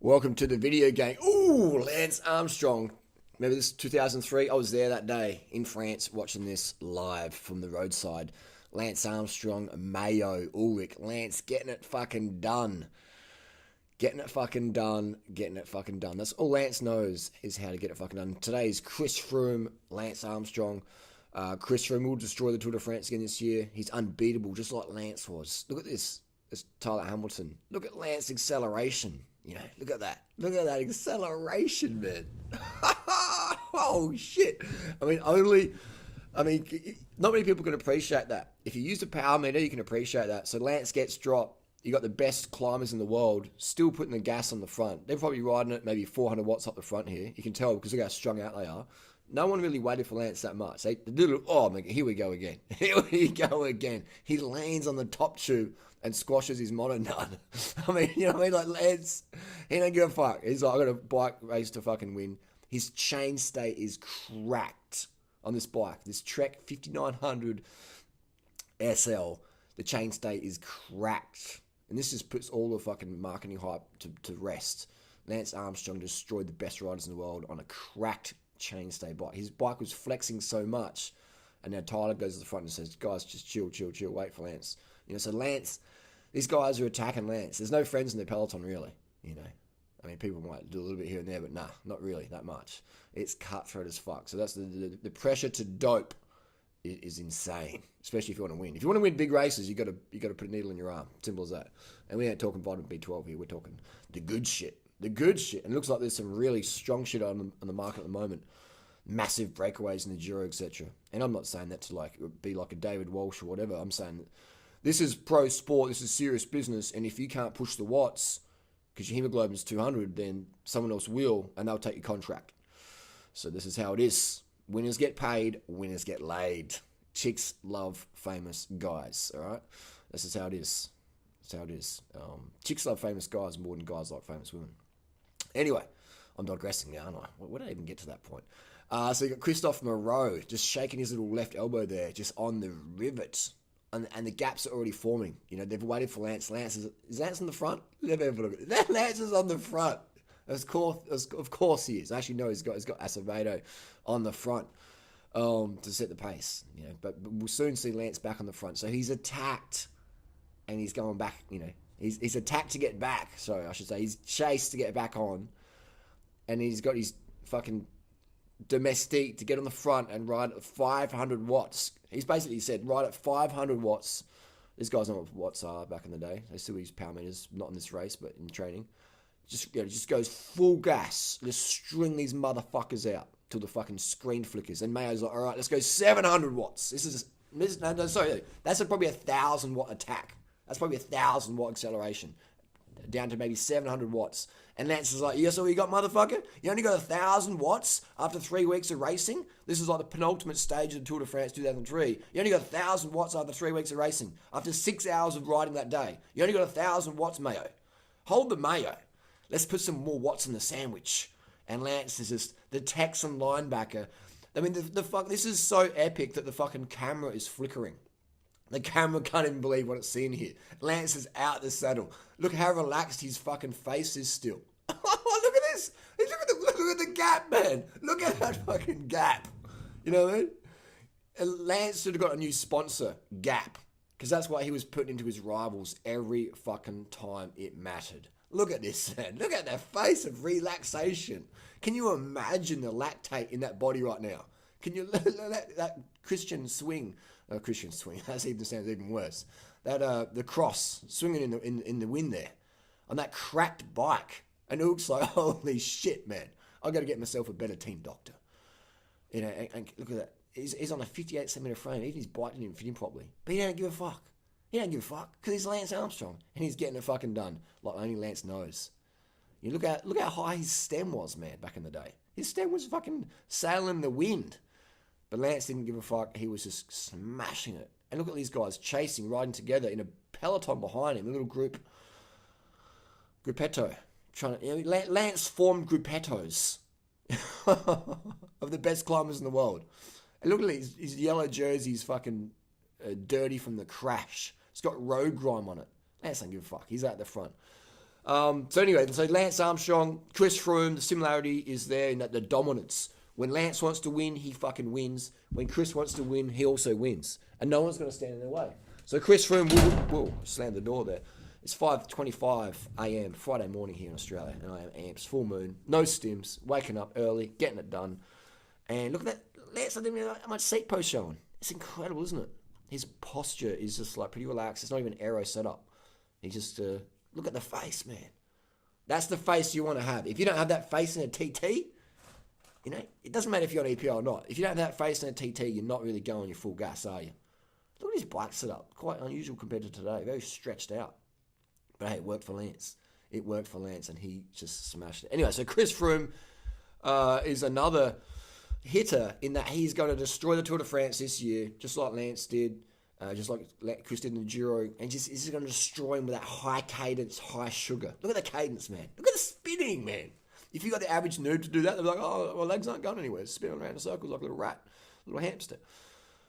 Welcome to the video game. Ooh, Lance Armstrong. Remember this 2003? I was there that day in France watching this live from the roadside. Lance Armstrong, Mayo, Ulrich, Lance getting it fucking done. Getting it fucking done. Getting it fucking done. That's all Lance knows is how to get it fucking done. Today is Chris Froome, Lance Armstrong. Chris Froome will destroy the Tour de France again this year. He's unbeatable, just like Lance was. Look at this. It's Tyler Hamilton. Look at Lance's acceleration. You know, look at that. Look at that acceleration, man. Oh, shit. Not many people can appreciate that. If you use the power meter, you can appreciate that. So Lance gets dropped. You got the best climbers in the world still putting the gas on the front. They're probably riding it maybe 400 watts up the front here. You can tell because look how strung out they are. No one really waited for Lance that much. Here we go again. Here we go again. He lands on the top tube and squashes his mononut. Like Lance, he don't give a fuck. He's like, I got a bike race to fucking win. His chainstay is cracked on this bike. This Trek 5900 SL, the chainstay is cracked. And this just puts all the fucking marketing hype to rest. Lance Armstrong destroyed the best riders in the world on a cracked chainstay bike. His bike was flexing so much, and now Tyler goes to the front and says, guys, just chill, wait for Lance. So Lance, these guys are attacking Lance. There's no friends in the peloton, really. People might do a little bit here and there, but nah, not really that much. It's cutthroat as fuck. So that's the pressure to dope is insane, especially if you want to win. If you want to win big races, you got to put a needle in your arm. Simple as that. And we ain't talking vitamin B12 here. We're talking the good shit. The good shit. And it looks like there's some really strong shit on the market at the moment. Massive breakaways in the Giro, etc. And I'm not saying that to be like a David Walsh or whatever. I'm saying that this is pro sport. This is serious business. And if you can't push the watts because your hemoglobin's 200, then someone else will, and they'll take your contract. So this is how it is. Winners get paid. Winners get laid. Chicks love famous guys. All right. This is how it is. That's how it is. Chicks love famous guys more than guys like famous women. Anyway, I'm digressing now, aren't I? Where did I even get to that point? So you got Christophe Moreau just shaking his little left elbow there, just on the rivet. And the gaps are already forming. They've waited for Lance. Is Lance on the front? Let me have a look at it. Lance is on the front. Of course he is. Actually, no, he's got Acevedo on the front to set the pace. But we'll soon see Lance back on the front. So he's attacked, and he's going back. He's attacked to get back. Sorry, I should say he's chased to get back on, and he's got his fucking domestique to get on the front and ride at 500 watts. He's basically said ride at 500 watts. This guy's know what watts are back in the day. They still use power meters, not in this race, but in training. Just goes full gas. Just string these motherfuckers out till the fucking screen flickers. And Mayo's like, all right, let's go 700 watts. That's probably a 1,000 watt attack. That's probably a 1,000 watt acceleration. Down to maybe 700 watts. And Lance is like, yes, all you got, motherfucker? You only got 1,000 watts after 3 weeks of racing? This is like the penultimate stage of the Tour de France 2003. You only got 1,000 watts after 3 weeks of racing. After 6 hours of riding that day. You only got 1,000 watts, Mayo. Hold the Mayo. Let's put some more watts in the sandwich. And Lance is just the Texan linebacker. This is so epic that the fucking camera is flickering. The camera can't even believe what it's seeing here. Lance is out the saddle. Look how relaxed his fucking face is still. Look at this. Look at the gap, man. Look at that fucking gap. You know what I mean? And Lance should have got a new sponsor, Gap. Because that's what he was putting into his rivals every fucking time it mattered. Look at this, man. Look at that face of relaxation. Can you imagine the lactate in that body right now? Can you let that Christian swing? That even sounds even worse. That the cross swinging in the wind there on that cracked bike, and it looks like holy shit, man. I got to get myself a better team doctor. And look at that. He's on a 58 centimeter frame. Even his bike didn't even fit him properly. But he don't give a fuck. He don't give a fuck because he's Lance Armstrong and he's getting it fucking done like only Lance knows. Look how high his stem was, man, back in the day. His stem was fucking sailing the wind. But Lance didn't give a fuck. He was just smashing it. And look at these guys chasing, riding together in a peloton behind him, a little gruppetto. Lance formed gruppettos of the best climbers in the world. And look at his yellow jersey's fucking dirty from the crash. It's got road grime on it. Lance don't give a fuck. He's out the front. So anyway, so Lance Armstrong, Chris Froome, the similarity is there in that the dominance. When Lance wants to win, he fucking wins. When Chris wants to win, he also wins. And no one's going to stand in their way. So Chris Froome will slam the door there. It's 5:25 a.m. Friday morning here in Australia, and I am amps, full moon, no stims, waking up early, getting it done. And look at that, Lance, I didn't realize how much seat post showing. It's incredible, isn't it? His posture is just like pretty relaxed. It's not even aero setup. He just, look at the face, man. That's the face you want to have. If you don't have that face in a TT, you know, it doesn't matter if you're on EPO or not. If you don't have that face in a TT, you're not really going your full gas, are you? Look at his bike setup. Quite unusual compared to today. Very stretched out. But hey, it worked for Lance. It worked for Lance, and he just smashed it. Anyway, so Chris Froome is another hitter in that he's going to destroy the Tour de France this year, just like Lance did, just like Chris did in the Giro, and he's going to destroy him with that high cadence, high sugar. Look at the cadence, man. Look at the spinning, man. If you got the average noob to do that, they're like, oh, my legs aren't going anywhere. It's spinning around in circles like a little rat, little hamster.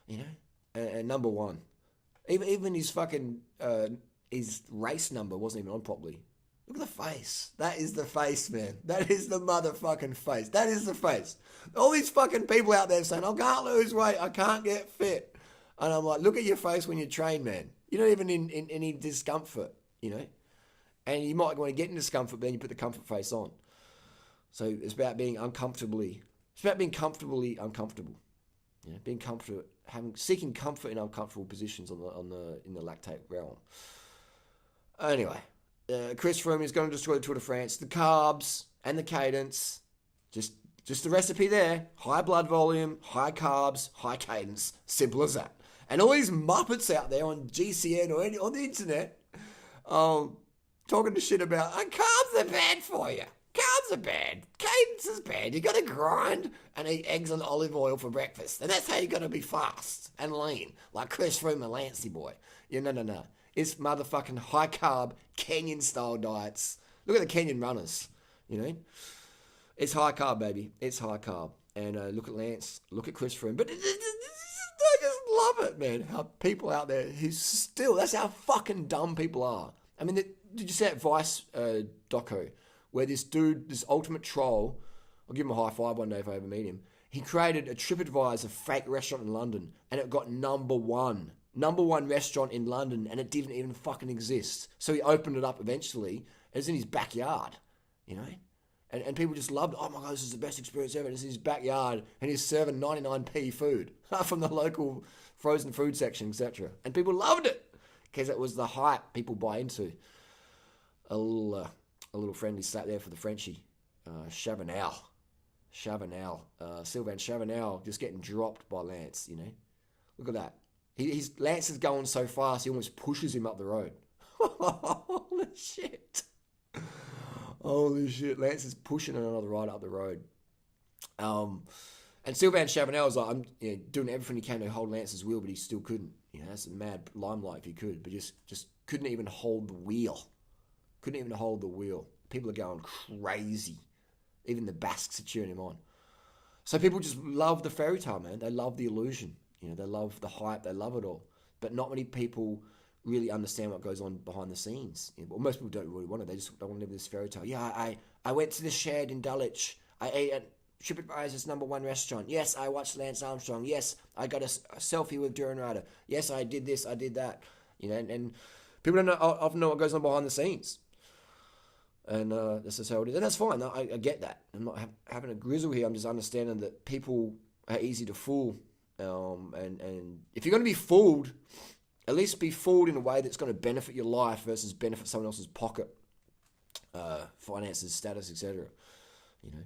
You know? And number one. Even his fucking... his race number wasn't even on properly. Look at the face. That is the face, man. That is the motherfucking face. That is the face. All these fucking people out there saying, I can't lose weight. I can't get fit. And I'm like, look at your face when you train, man. You're not even in any discomfort, you know. And you might want to get in discomfort, but then you put the comfort face on. So it's about being uncomfortably. It's about being comfortably uncomfortable. You know, being comfortable, seeking comfort in uncomfortable positions in the lactate realm. Anyway, Chris Froome is going to destroy the Tour de France. The carbs and the cadence, just the recipe there. High blood volume, high carbs, high cadence. Simple as that. And all these muppets out there on GCN or on the internet, talking to shit about, carbs are bad for you. Carbs are bad. Cadence is bad. You got to grind and eat eggs and olive oil for breakfast. And that's how you got to be fast and lean, like Chris Froome and Lancey boy. Yeah, no. It's motherfucking high carb Kenyan style diets. Look at the Kenyan runners, you know. It's high carb, baby. It's high carb. And look at Lance. Look at Chris Froome. But I just love it, man. How people out there who still, that's how fucking dumb people are. I mean, did you see that Vice doco where this dude, this ultimate troll, I'll give him a high five one day if I ever meet him. He created a TripAdvisor fake restaurant in London, and it got number one restaurant in London, and it didn't even fucking exist. So he opened it up eventually. It's in his backyard, you know? And people just loved it. Oh my God, this is the best experience ever. It's in his backyard, and he's serving 99p food from the local frozen food section, etc. And people loved it because it was the hype people buy into. A little friendly sat there for the Frenchie, Chavanel. Sylvain Chavanel just getting dropped by Lance, you know? Look at that. Lance is going so fast, he almost pushes him up the road. Holy shit. Lance is pushing another rider up the road. And Sylvain Chavanel was like, I'm doing everything he can to hold Lance's wheel, but he still couldn't. You know, that's a mad limelight if he could, but just couldn't even hold the wheel. People are going crazy. Even the Basques are cheering him on. So people just love the fairy tale, man. They love the illusion. You know, they love the hype. They love it all. But not many people really understand what goes on behind the scenes. You know, well, most people don't really want it. They just don't want to live this fairy tale. Yeah, I went to the shed in Dulwich. I ate at TripAdvisor's #1 restaurant. Yes, I watched Lance Armstrong. Yes, I got a selfie with Durianrider. Yes, I did this. I did that. You know, and people don't often know what goes on behind the scenes. And this is how it is. And that's fine. I get that. I'm not having a grizzle here. I'm just understanding that people are easy to fool. And if you're going to be fooled, at least be fooled in a way that's going to benefit your life versus benefit someone else's pocket, finances, status, etc. You know,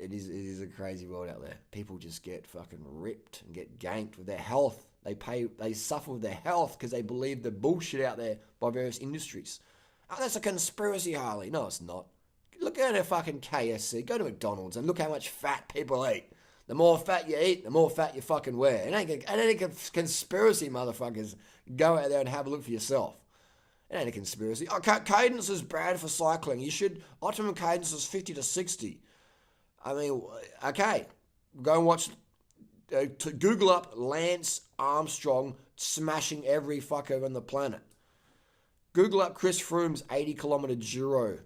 it is a crazy world out there. People just get fucking ripped and get ganked with their health. They suffer with their health because they believe the bullshit out there by various industries. Oh, that's a conspiracy, Harley. No, it's not. Look at a fucking KFC. Go to McDonald's and look how much fat people eat. The more fat you eat, the more fat you fucking wear. It ain't a conspiracy, motherfuckers. Go out there and have a look for yourself. It ain't a conspiracy. Oh, cadence is bad for cycling. Optimum cadence is 50 to 60. I mean, okay. Go and watch, Google up Lance Armstrong smashing every fucker on the planet. Google up Chris Froome's 80-kilometer Giro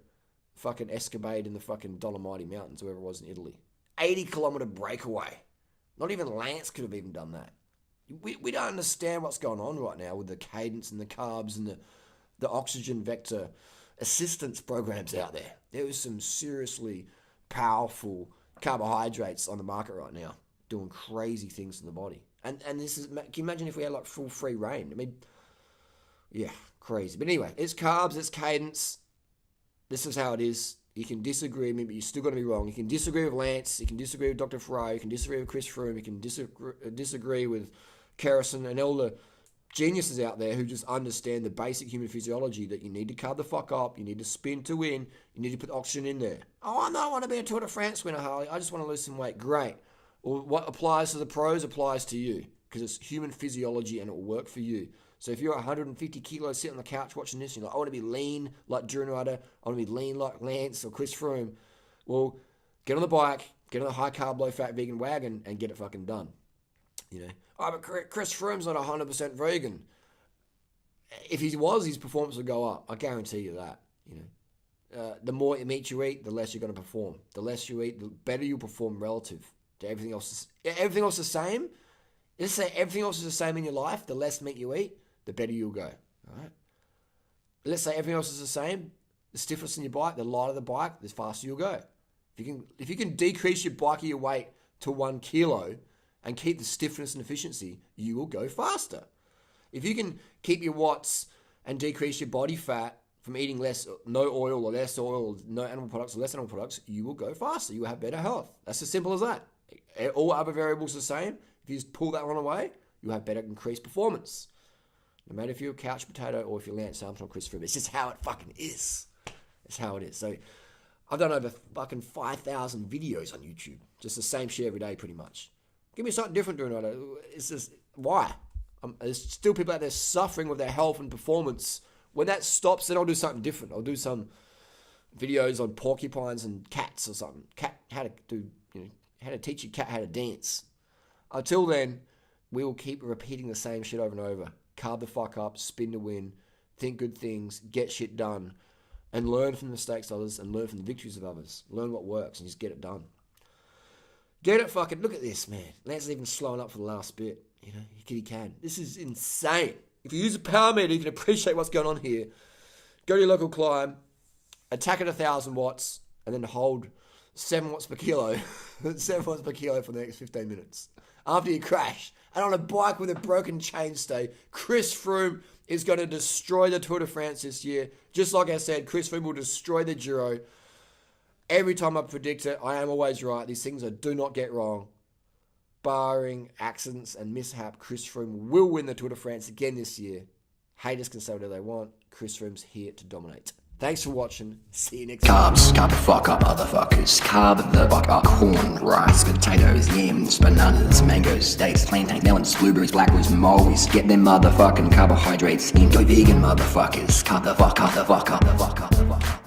fucking escapade in the fucking Dolomiti Mountains, wherever it was in Italy. 80-kilometer breakaway. Not even Lance could have even done that. We don't understand what's going on right now with the cadence and the carbs and the oxygen vector assistance programs out there. There is some seriously powerful carbohydrates on the market right now doing crazy things to the body. And this is, can you imagine if we had like full free reign? I mean, yeah, crazy. But anyway, it's carbs, it's cadence. This is how it is. You can disagree with me, but you're still going to be wrong. You can disagree with Lance. You can disagree with Dr. Froome. You can disagree with Chris Froome. You can disagree with Kerrison and all the geniuses out there who just understand the basic human physiology that you need to carb the fuck up. You need to spin to win. You need to put oxygen in there. Oh, I want to be a Tour de France winner, Harley. I just want to lose some weight. Great. Well, what applies to the pros applies to you because it's human physiology and it will work for you. So if you're 150 kilos sitting on the couch watching this, and you're like, I want to be lean like Durianrider, I want to be lean like Lance or Chris Froome. Well, get on the bike, get on the high carb, low fat vegan wagon, and get it fucking done. You know, oh, but Chris Froome's not 100% vegan. If he was, his performance would go up. I guarantee you that. You know, the more meat you eat, the less you're going to perform. The less you eat, the better you perform relative to everything else. Everything else is the same. Let's say everything else is the same in your life. The less meat you eat, the better you'll go. All right. Let's say everything else is the same. The stiffness in your bike, the lighter the bike, the faster you'll go. If you can decrease your bike or your weight to 1 kilo and keep the stiffness and efficiency, you will go faster. If you can keep your watts and decrease your body fat from eating no oil or less oil, no animal products or less animal products, you will go faster. You will have better health. That's as simple as that. All other variables are the same. If you just pull that one away, you'll have better increased performance. No matter if you're a couch potato or if you're Lance Armstrong, Chris Froome, it's just how it fucking is. It's how it is. So I've done over fucking 5,000 videos on YouTube. Just the same shit every day, pretty much. Give me something different doing it. It's just, why? There's still people out there suffering with their health and performance. When that stops, then I'll do something different. I'll do some videos on porcupines and cats or something. How to teach your cat how to dance. Until then, we will keep repeating the same shit over and over. Carb the fuck up, spin to win, think good things, get shit done, and learn from the mistakes of others and learn from the victories of others. Learn what works and just get it done. Get it fucking, look at this, man. Lance is even slowing up for the last bit. You know, he can. This is insane. If you use a power meter, you can appreciate what's going on here. Go to your local climb, attack at 1,000 watts, and then hold 7 watts per kilo. 7 watts per kilo for the next 15 minutes. After you crash, and on a bike with a broken chainstay, Chris Froome is going to destroy the Tour de France this year. Just like I said, Chris Froome will destroy the Giro. Every time I predict it, I am always right. These things I do not get wrong. Barring accidents and mishap, Chris Froome will win the Tour de France again this year. Haters can say whatever they want. Chris Froome's here to dominate. Thanks for watching. See you next time. Carbs, carb the fuck up, motherfuckers. Carb the fuck up. Corn, rice, potatoes, yams, bananas, mangoes, dates, plantain, melons, blueberries, blackberries, mulberries. Get them motherfucking carbohydrates in. Go vegan, motherfuckers. Carb the fuck up, the fuck up, the fuck up, the fuck up.